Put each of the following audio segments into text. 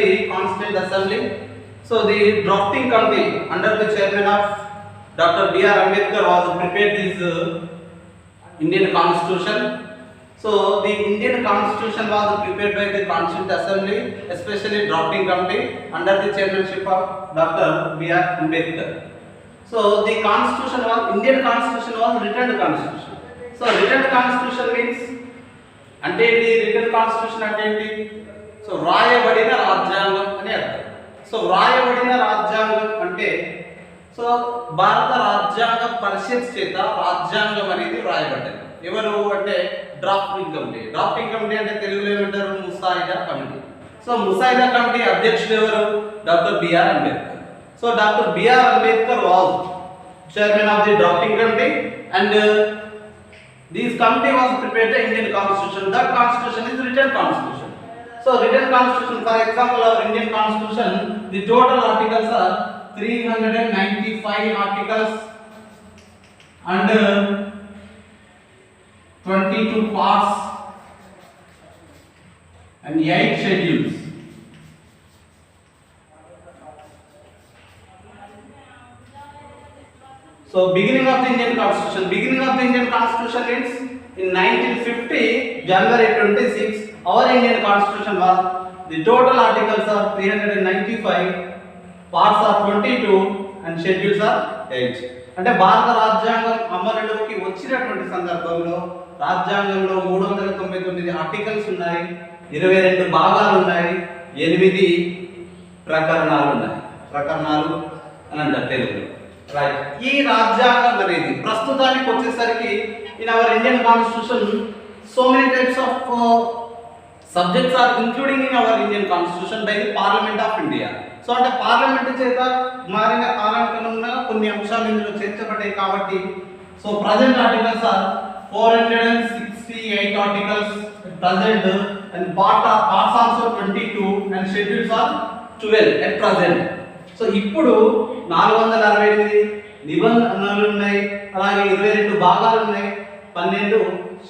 the Constituent Assembly. So the drafting committee under the chairman of Dr. B.R. Ambedkar was prepared this Indian Constitution. So the Indian Constitution was prepared by the Constituent Assembly, especially drafting committee under the chairmanship of Dr. B.R. Ambedkar. So the Constitution was Indian Constitution was written constitution. So written constitution means అంటే ఏంటి return constitution అంటే ఏంటి so రాయబడిన రాజ్యాంగం అని అర్థం so రాయబడిన రాజ్యాంగం అంటే సో భారత రాజ్యాంగ పరిషత్ చేత రాజ్యాంగం అనేది రాయబడ్డది ఎవరు అంటే డ్రాఫ్టింగ్ కమిటీ అంటే తెలుగులో ఏమంటారు ముసాయిదా కమిటీ సో ముసాయిదా కమిటీ అధ్యక్షుడు ఎవరు doctor B R Ambedkar so doctor B R Ambedkar was chairman of the drafting committee and this committee was prepared the Indian Constitution. That Constitution is written Constitution. So written Constitution, for example, our Indian Constitution, the total articles are 395 articles and 22 parts and 8 schedules. So beginning of the Indian Constitution means in 1950 January 26 our Indian Constitution was the total articles are 395 parts are 22 and schedules are 8 అంటే భారత రాజ్యాంగం అమలులోకి వచ్చినటువంటి సందర్భంలో రాజ్యాంగంలో 399 articles ఉన్నాయి 22 భాగాలు ఉన్నాయి 8 ప్రకరణాలు అని అంటారు తెలుగులో రైట్ ఈ రాజ్యాంగం అనేది ప్రస్తుతానికి వచ్చేసరికి in our Indian constitution so many types of subjects are including in our Indian constitution by the parliament of India so అంటే పార్లమెంట్ చేత మారిన కాలానుగుణంగా కొన్ని అంశాలు ఇందులో చేర్చబడ్డాయి కాబట్టి so present articles are 468 articles present and parts also 22 and schedules are 12 at present so ఇప్పుడు 468 నిబంధనలు ఉన్నాయి అలాగే 22 భాగాలు ఉన్నాయి 12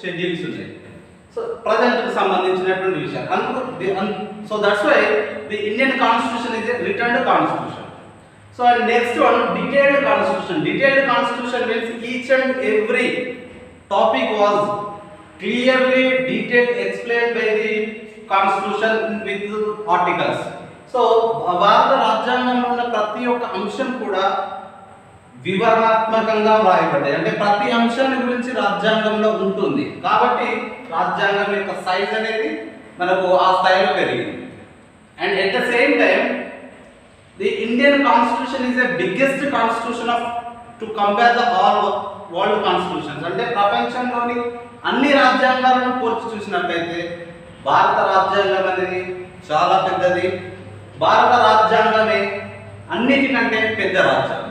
షెడ్యూల్స్ ఉన్నాయి సో ప్రజెంట్ కి సంబంధించినటువంటి విషయాలు so that's why the Indian constitution is a written constitution so and next one detailed constitution means each and every topic was clearly detailed explained by the constitution with articles so భారత రాజ్యాంగంలో ఉన్న ప్రతి ఒక్క అంశం కూడా వివరణాత్మకంగా వ్రాయబడ్డాయి అంటే ప్రతి అంశాన్ని గురించి రాజ్యాంగంలో ఉంటుంది కాబట్టి రాజ్యాంగం యొక్క సైజ్ అనేది మనకు ఆ స్థాయిలో పెరిగింది and at the same time the Indian constitution is the biggest constitution off to compare the all world constitutions అంటే ప్రపంచంలోని అన్ని రాజ్యాంగాలను పోల్చి చూసినట్లయితే భారత రాజ్యాంగం అనేది చాలా పెద్దది భారత రాజ్యాంగమే అన్నిటికంటే పెద్ద రాజ్యాంగం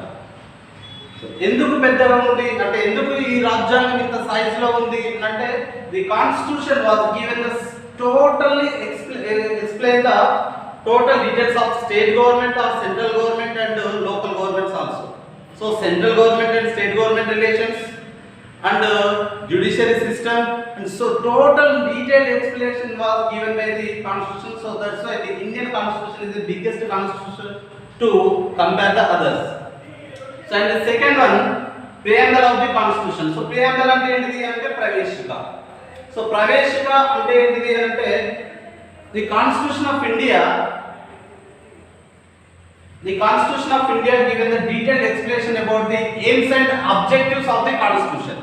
ఎందుకు పెద్దగా ఉంది అంటే ఎందుకు ఈ రాజ్యాంగం ఇంత సైజ్ లో ఉంది అంటే the constitution was given the totally explain the total details of state government or central government and local governments also so central government and state government relations and judiciary system and so total detailed explanation was given by the constitution so that's why the Indian constitution is the biggest constitution to compare the others so and the second one preamble of the constitution so preamble ante entidi ante praveshika so praveshika ante entidi ante the constitution of India given the detailed explanation about the aims and objectives of the constitution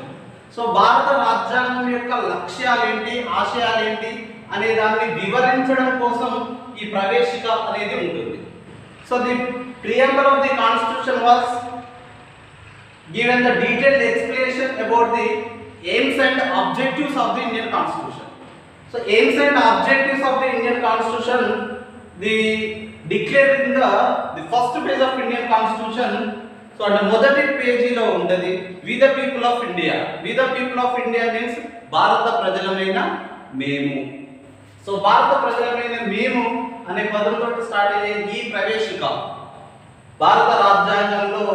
so భారత రాజ్యాంగం యొక్క లక్ష్యాలు ఏంటి ఆశయాలు ఏంటి అనే దాన్ని వివరించడం కోసం ఈ ప్రవేశిక అనేది ఉంటుంది so the preamble of the constitution was given the detailed explanation about the aims and objectives of the Indian constitution so aims and objectives of the Indian constitution the declare in the first page of Indian constitution so అంటే మొదటి పేజీలో ఉండేది we the people of India means భారత ప్రజలమైన మేము so భారత ప్రజలమైన మేము అనే పదంతో స్టార్ట్ అయ్యే ఈ ప్రవేశిక భారత రాజ్యాంగంలో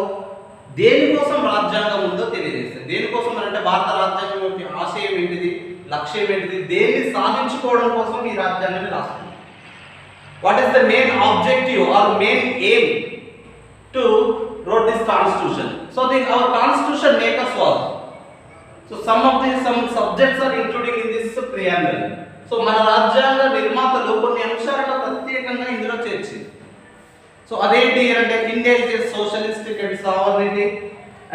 దేనికోసం రాజ్యాంగం ఉందో తెలియజేస్తుంది దేనికోసం అంటే భారత రాజ్యాంగం యొక్క ఆశయం ఏంటిది లక్ష్యం ఏంటిది దేన్ని సాధించుకోవడం కోసం ఈ రాజ్యాంగాన్ని రాస్తుంది what is the main objective or main aim to wrote this constitution. So our constitution makers was, so some subjects are including in this preamble. So మన రాజ్యాంగ నిర్మాతలు కొన్ని అంశాలను ప్రత్యేకంగా ఇందులో చేర్చారు. సో అదేంటి అంటే India is a socialistic and sovereignty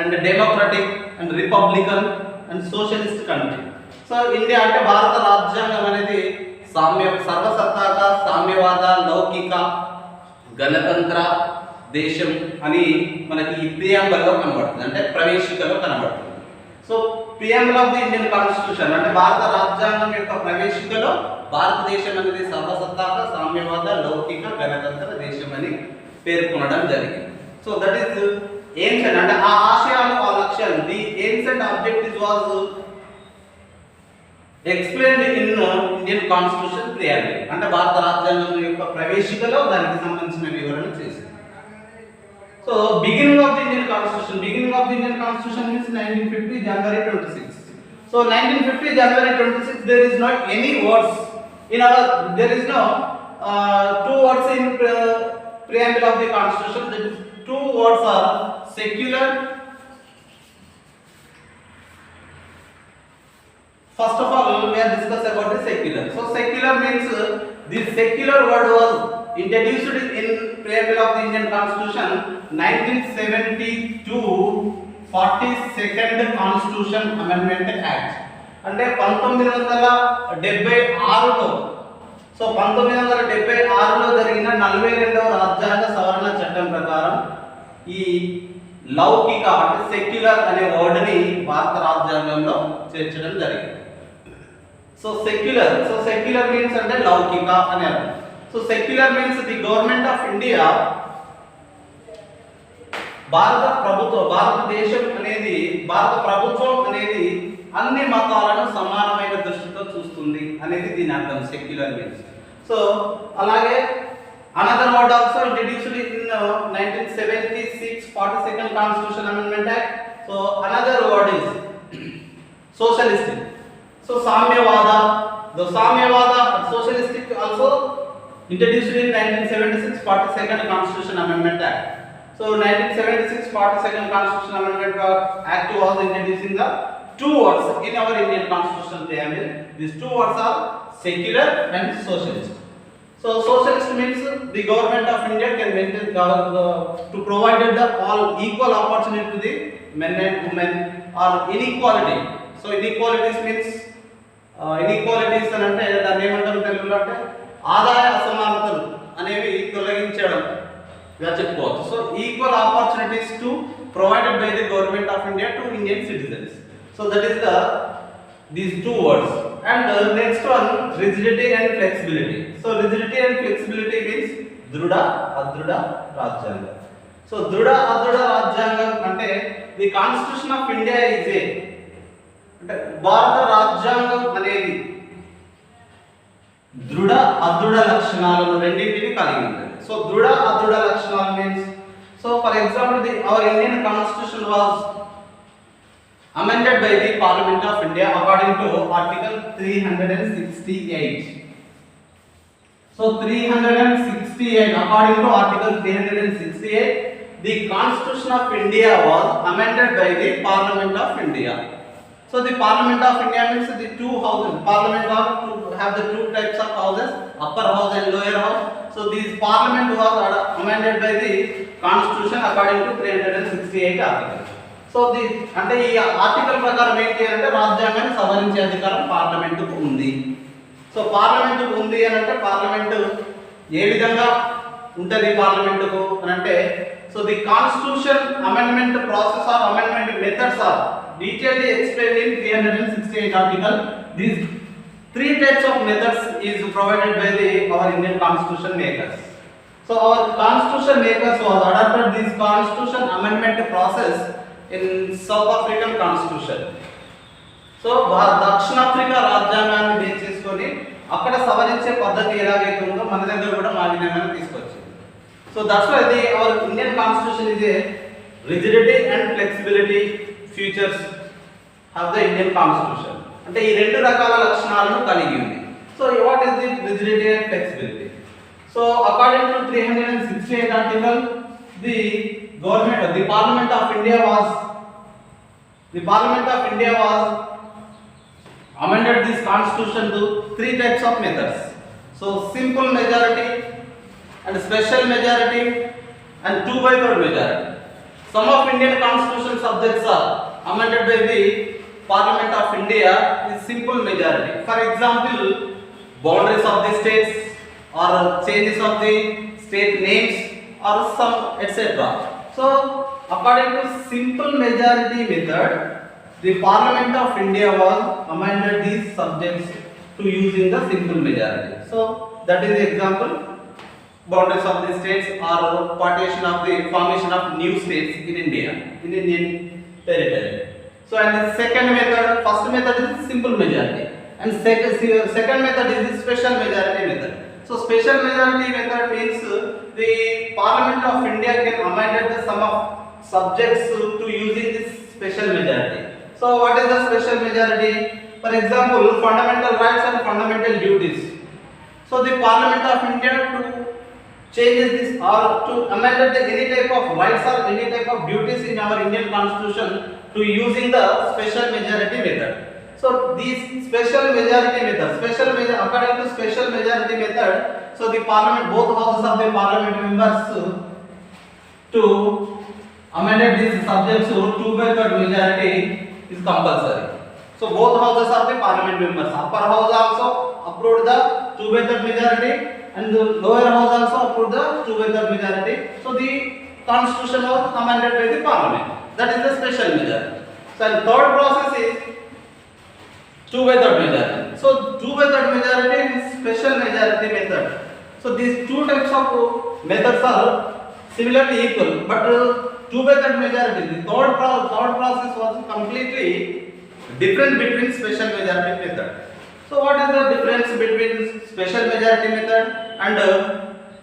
and democratic and Republican and socialist country. So India అంటే భారత రాజ్యాంగం అనేది సర్వసత్తాక, సామ్యవాద, లౌకిక, గణతంత్ర దేశం అని మనకి ఈ ప్రియాంబల్లో కనబడుతుంది, అంటే ప్రవేశికలో కనబడుతుంది. So preamble of the Indian constitution అంటే భారత రాజ్యాంగం యొక్క ప్రవేశికలో భారతదేశం అనేది సర్వసత్తాక, సామ్యవాద, లౌకిక, గణతంత్ర దేశం అని పేర్కొనడం జరిగింది. సో దట్ ఈస్ ఎయిమ్స్ అంటే ఆ ఆశయాలు, ఆ లక్ష్యాలు, the aims and objectives was explained in Indian constitution preamble అంటే భారత రాజ్యాంగం యొక్క ప్రవేశికలో దానికి సంబంధించిన వివరణ చేసింది. So beginning of the Indian Constitution means 1950 January 26. So 1950 January 26 there is not any words in our, there is no two words in preamble of the Constitution. The two words are secular. First of all we are discuss about the secular. So secular means this secular word was introduced in preamble of the Indian Constitution 1972 42nd Constitution Amendment Act అంటే 1976లో. So 1976లో జరిగిన 42వ రాజ్యాంగ సవరణ చట్టం ప్రకారం ఈ లౌకిక అంటే secular అనే వర్డ్ని భారత రాజ్యాంగంలో చేర్చడం జరిగింది. సో సెక్యులర్ మీన్స్ అంటే లౌకిక అని అర్థం. So secular means the government of India, భారత ప్రభుత్వం అనేది అన్ని మతాలను సమానమైన దృష్టితో చూస్తుంది అనేది దీని అర్థం సెక్యులర్ మీన్స్. సో అలాగే another word also introduced in 1976 42nd Constitution Amendment Act. So another word is socialistic. So సామ్యవాద, the సామ్యవాద socialistic also introduced in 1976 42nd Constitution Amendment Act. So 1976 42nd Constitution Amendment Act was introducing the two words in our Indian Constitution preamble. These two words are secular and socialist. So socialist means the government of India can maintain to provide the all equal opportunity to the men and women or inequality. So inequalities means inequalities అని అంటే దాన్ని ఏమంటారు తెలుగులో అంటే ఆదాయ అసమానతలు అనేవి తొలగించడంగా చెప్పుకోవచ్చు. So equal opportunities to provided by the government of India to Indian citizens. So that is these two words. And next one rigidity and flexibility. So rigidity and flexibility means దృఢ అదృఢ రాజ్యాంగం. సో దృఢ అదృఢ రాజ్యాంగం అంటే the constitution of India is a అంటే భారత రాజ్యాంగం అనేది దృఢ అదృఢ లక్షణాలను రెండింటిని కలిగి ఉంటుంది. సో దృఢ అదృఢ లక్షణాలు means, so for example hour Indian constitution was amended by the Parliament of India according to Article 368. So 368, according to Article 368, the Constitution of India was amended by the Parliament of India. So the Parliament of India means the two houses. Parliament have the two types of houses, upper house and lower house. So this Parliament was amended by the Constitution according to 368 article. So అంటే ఈ article ప్రకారం ఏంటి అంటే రాజ్యాంగాన్ని సవరించే అధికారం పార్లమెంటుకు ఉంది. So పార్లమెంటుకు ఉంది అని అంటే పార్లమెంటు ఏ విధంగా ఉంటుంది పార్లమెంటుకు అని అంటే, so the constitution amendment process or amendment methods are detailly explained in 368 article. These three types of methods is provided by our Indian constitution makers. So our constitution makers was adopted this constitution amendment process in South African Constitution. So దక్షిణాఫ్రికా రాజ్యాంగాన్ని base చేసుకొని అక్కడ సవరించే పద్ధతి ఎలాగైతే ఉందో మన దగ్గర కూడా మా విధానాన్ని తీసుకొచ్చింది. So that's why our Indian constitution is a rigidity and flexibility features of the Indian constitution. అంటే ఈ రెండు రకాల లక్షణాలను కలిగి ఉంది. So what is the rigidity and flexibility? So So according to 368 article, the Parliament of India was amended this constitution to three types of methods. So simple majority and special majority and 2/3 majority. Some of Indian constitution subjects are amended by the Parliament of India is simple majority. For example, boundaries of the states or changes of the state names or some etc. So according to simple majority method, the Parliament of India was amended these subjects to using the simple majority. So that is the example, boundaries of the states or formation of new states in India, in Indian territory. So and the second method, first method is simple majority and second method is the special majority method. So special majority method means the Parliament of India can amend the sum of subjects to using this special majority. So what is the special majority? For example, fundamental rights and fundamental duties. So the Parliament of India to changes this or to amend any type of rights or any type of duties in our Indian Constitution to using the special majority method. So these special majority method, according to special majority method, so the Parliament, both houses of the Parliament members to amend these subjects to 2/3 majority is compulsory. So both houses of the Parliament members, upper house also approved the 2/3 majority and the lower house also approved the 2/3 majority. So the constitution was amended by the Parliament. That is the special majority. So the third process is 2/3 majority. So 2/3 majority is special majority method. So these two types of methods are similarly equal, but 2/3 majority, the third process was completely different between special majority method. So what is the difference between special majority method and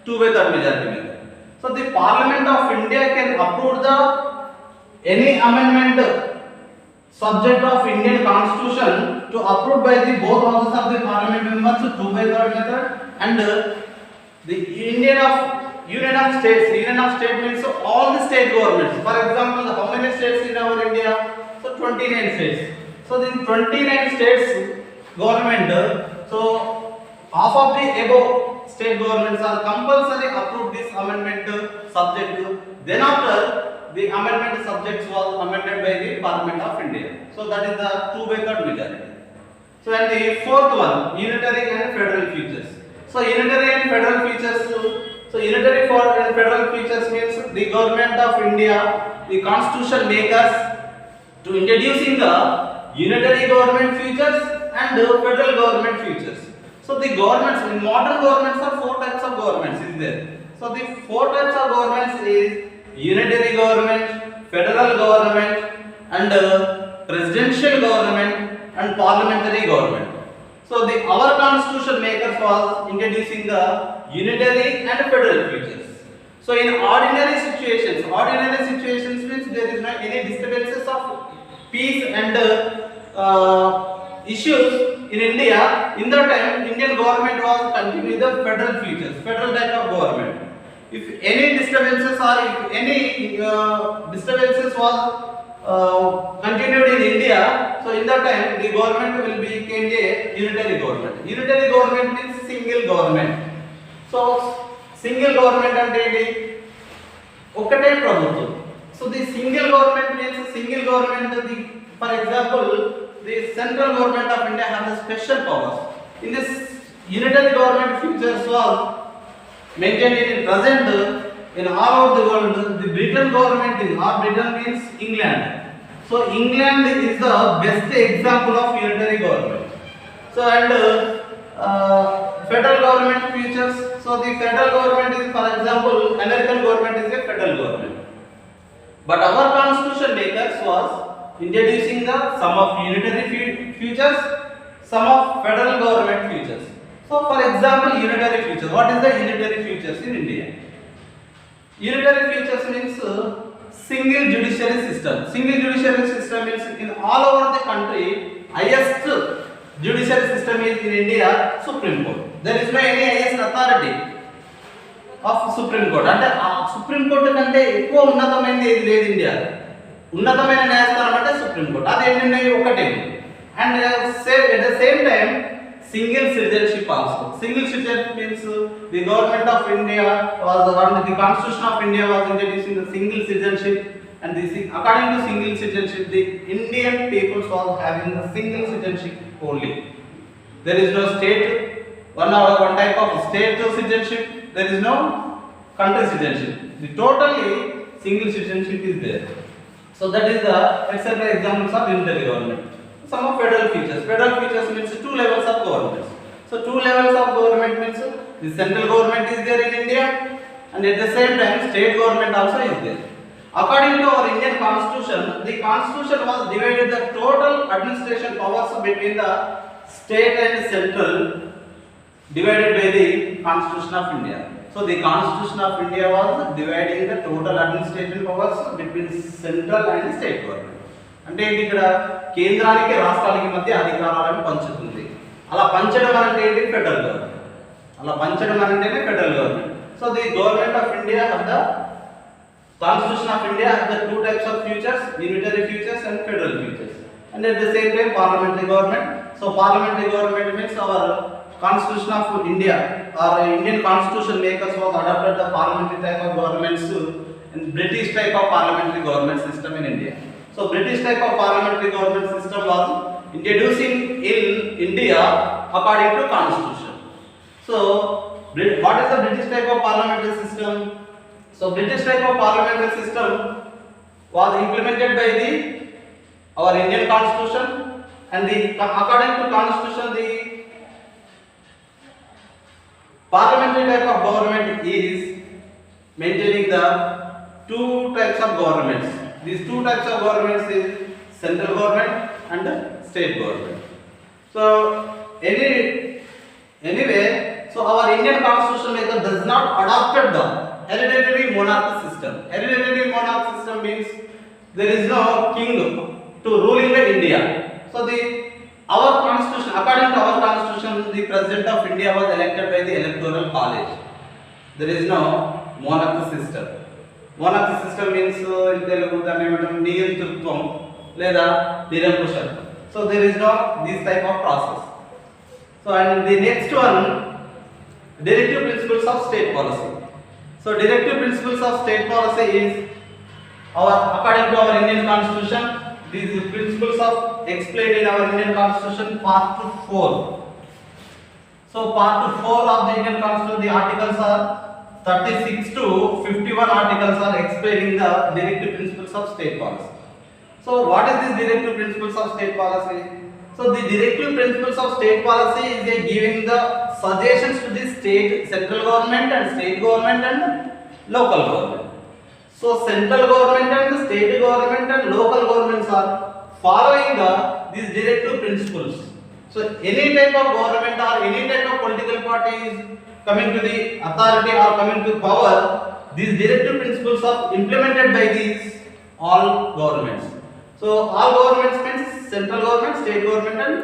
2/3 majority method? So the Parliament of India can approve any amendment subject of Indian Constitution to approved by the both houses of the Parliament members to 2/3 method and the Union of States. Union of States means all the state governments. For example, how many states in our India? So 29 states. So the 29 states government, so half of the above state governments are compulsory approve this amendment subject. Then after the amendment subjects was amended by the Parliament of India. So that is the 2/3 majority. So and the fourth one, unitary and federal features. So unitary and federal features. So unitary and federal features means the government of India, the constitution makers to introducing the unitary government features and federal government features. So the governments, in modern governments are four types of governments is there. So the four types of governments is unitary government, federal government and presidential government and parliamentary government. So our constitution makers was introducing the unitary and federal features. So in ordinary situations means there is no any disturbances of peace and issues in India. In that time, Indian government was continuing the federal features, federal type of government. If any disturbances or if any disturbances was continued in India, so in that time the government will become a unitary government. Unitary government means single government. So single government అంటే ఒకటే ప్రభుత్వం. So the single government means single government. For example, the central government of India has a special powers. In this unitary government features was maintained in present in all over the world. The Britain government is, or Britain means England. So England is the best example of unitary government. So and federal government features. So the federal government is, for example, American government is a federal government. But our constitution makers was introducing the some of unitary features, some of federal government features. So for example, unitary features. What is the unitary features in India? Unitary features means single judiciary system. Single judiciary system means in all over the country, highest judiciary system is in India, Supreme Court. There is no any highest authority. Of supreme court. అంటే ఆ supreme court కంటే ఎక్కువ ఉన్నతమైనది ఏది లేదు India. ఉన్నతమైన న్యాయస్థానం అంటే సుప్రీం కోర్ట్. అది ఏంటంటే ఒకటే. And at the same time single citizenship also. Single citizenship means the government of India was the constitution of India was introducing the single citizenship. And this according to single citizenship, the Indian peoples was having the single citizenship only. There is no state, one type of state citizenship. There is no country citizenship. The totally single citizenship is there. So that is the except examples of unitary government. Some of federal features. Federal features means two levels of government. So two levels of government means the central government is there in India, and at the same time state government also is there. According to our Indian constitution, the constitution was divided the total administration powers between the state and central divided by the constitution of India. So the constitution of India was dividing the total administration powers between central and state government. అంటే ఏంటి, ఇక్కడ కేంద్రానికి రాష్ట్రాలకి మధ్య అధికారాలను పంచుతుంది. అలా పంచడం అంటే ఏంటి, ఫెడరల్ గవర్నమెంట్. అలా పంచడం అంటేనే federal government. So the government of India have the Constitution of India has the two types of features, unitary features and federal features. And at the same time parliamentary government. So parliamentary government means our Constitution of India or Indian Constitution makers was adopted the parliamentary type of governments and British type of parliamentary government system in India. So British type of parliamentary government system was introducing in India according to Constitution. So what is the British type of parliamentary system? So British type of parliamentary system was implemented by our Indian Constitution, and according to Constitution the parliamentary type of government is maintaining the two types of governments. These two types of governments is central government and state government. So anyway, so our Indian Constitution maker does not adopted the hereditary monarch system. Hereditary monarch system means there is no king to rule in India. So our constitution, according to our constitution, the president of India was elected by the electoral college. There is no monarch system. Monarch system means in Telugu niyantritvam leda nirankusham. So there is no this type of process. So and the next one, directive principles of state policy. So directive principles of state policy is according to our Indian Constitution. These principles of explained in our Indian Constitution part 4. So part 4 of the Indian Constitution, the articles are 36 to 51 articles are explaining the directive principles of state policy. So what is this directive principles of state policy? So the directive principles of state policy is giving the suggestions to the state, central government and state government and local government. So central government and the state government and local governments are following these directive principles. So any type of government or any type of political party is coming to the authority or coming to power, these directive principles are implemented by these all governments. So all governments means central government, state government and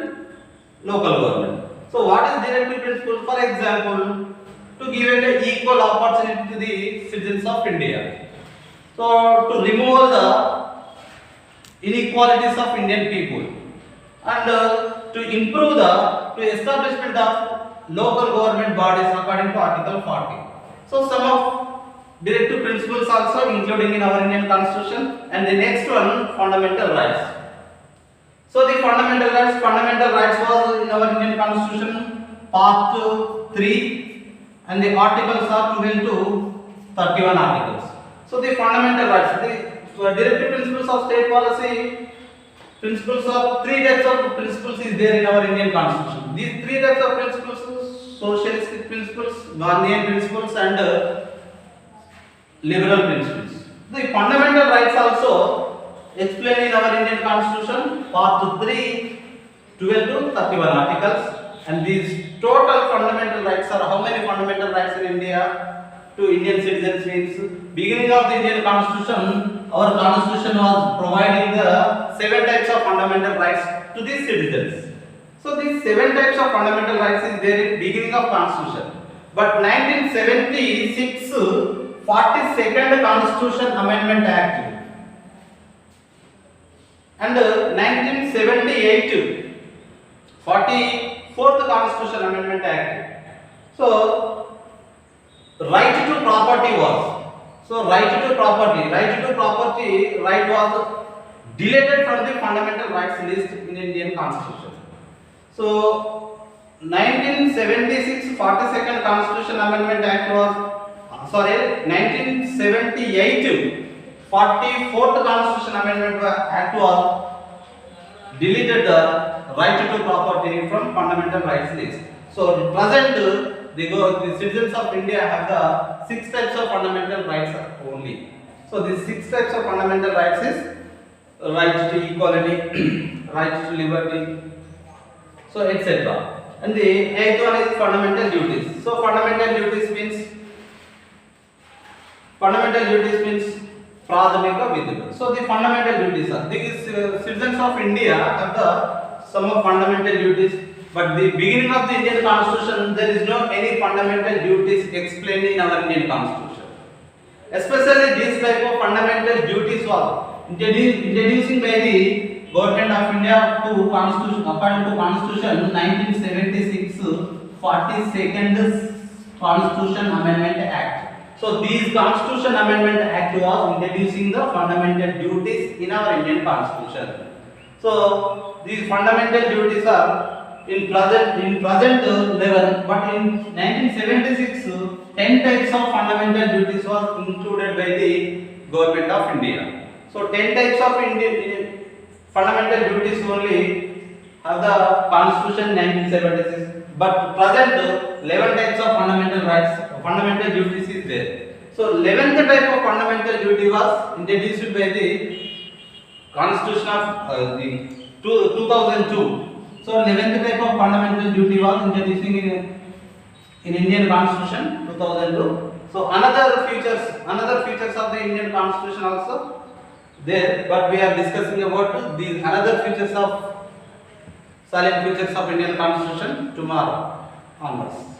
local government. So what is directive principle? For example, to give an equal opportunity to the citizens of India. So to remove the inequalities of Indian people and to improve to establishment of local government bodies according to Article 40. So some of directive principles also including in our Indian Constitution. And the next one, fundamental rights. So the fundamental rights was in our Indian Constitution part 3 and the articles are 12 to 31 articles. So the fundamental rights, the directive principles of state policy, principles of three types of principles is there in our Indian Constitution. These three types of principles, socialistic principles, Gandhian principles and liberal principles. The fundamental rights also explained in our Indian Constitution part 3, 12 to 31 articles. And these total fundamental rights are how many fundamental rights in India to Indian citizens means beginning of the Indian Constitution, our Constitution was providing the 7 types of fundamental rights to these citizens. So these 7 types of fundamental rights is there in beginning of Constitution. But 1976 42nd Constitution Amendment Act and 1978 44th Constitution Amendment Act. So right to property was, right was deleted from the fundamental rights list in Indian Constitution. So 1976 42nd Constitution Amendment Act was, 1978 44th Constitution Amendment Act was deleted the right to property from fundamental rights list. So at present the citizens of India have the 6 types of fundamental rights only. So these 6 types of fundamental rights is right to equality, right to liberty, so etc. And the 8th one is fundamental duties. So fundamental duties means pradhamika vidhuలు. So the fundamental duties are, these citizens of India have the some of fundamental duties, but the beginning of the Indian Constitution there is no any fundamental duties explained in our Indian Constitution. Especially this type of fundamental duties was introducing by the Government of India to Constitution, according to Constitution 1976 42nd Constitution Amendment Act. So these Constitution Amendment Act was introducing the fundamental duties in our Indian Constitution. So these fundamental duties are in present 11, but in 1976 10 types of fundamental duties was included by the Government of India. So 10 types of fundamental duties only have the Constitution 1976, but present 11 types of fundamental duties is there. So 11th type of fundamental duty was introduced by the Constitution of the 2002. So 11th type of fundamental duty was introducing in Indian Constitution 2002. So another features of the Indian Constitution also there, but we are discussing about these another features of salient features of Indian Constitution tomorrow onwards.